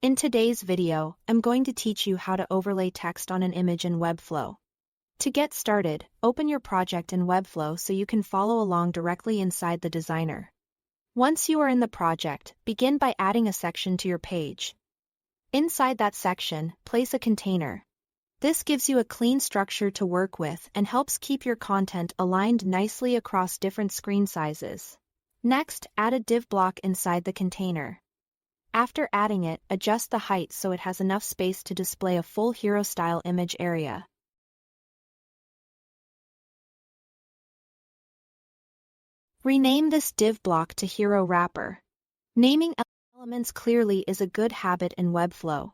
In today's video, I'm going to teach you how to overlay text on an image in Webflow. To get started, open your project in Webflow so you can follow along directly inside the designer. Once you are in the project, begin by adding a section to your page. Inside that section, place a container. This gives you a clean structure to work with and helps keep your content aligned nicely across different screen sizes. Next, add a div block inside the container. After adding it, adjust the height so it has enough space to display a full hero-style image area. Rename this div block to Hero Wrapper. Naming elements clearly is a good habit in Webflow,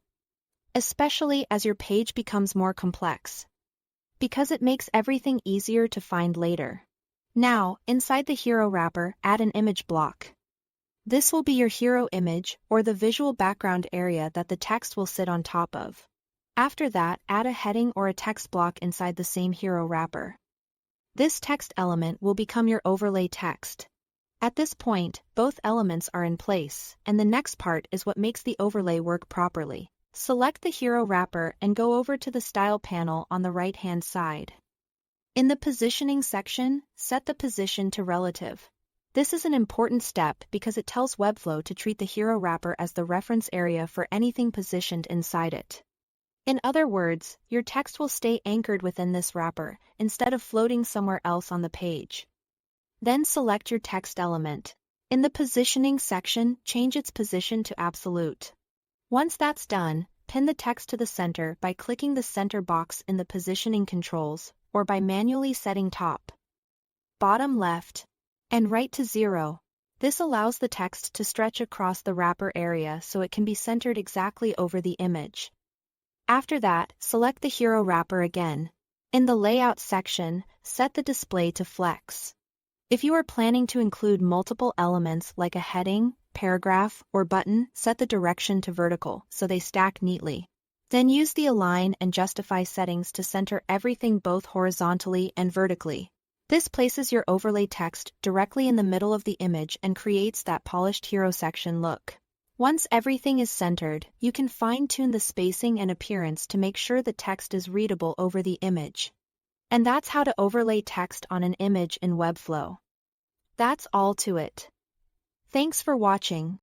especially as your page becomes more complex, because it makes everything easier to find later. Now, inside the Hero Wrapper, add an image block. This will be your hero image or the visual background area that the text will sit on top of. After that, add a heading or a text block inside the same hero wrapper. This text element will become your overlay text. At this point, both elements are in place, and the next part is what makes the overlay work properly. Select the hero wrapper and go over to the Style panel on the right-hand side. In the Positioning section, set the position to Relative. This is an important step because it tells Webflow to treat the hero wrapper as the reference area for anything positioned inside it. In other words, your text will stay anchored within this wrapper, instead of floating somewhere else on the page. Then select your text element. In the Positioning section, change its position to Absolute. Once that's done, pin the text to the center by clicking the center box in the positioning controls, or by manually setting top, bottom left, and right to 0. This allows the text to stretch across the wrapper area so it can be centered exactly over the image. After that, select the hero wrapper again. In the Layout section, set the display to Flex. If you are planning to include multiple elements like a heading, paragraph, or button, set the direction to vertical so they stack neatly. Then use the Align and Justify settings to center everything both horizontally and vertically. This places your overlay text directly in the middle of the image and creates that polished hero section look. Once everything is centered, you can fine-tune the spacing and appearance to make sure the text is readable over the image. And that's how to overlay text on an image in Webflow. That's all to it. Thanks for watching.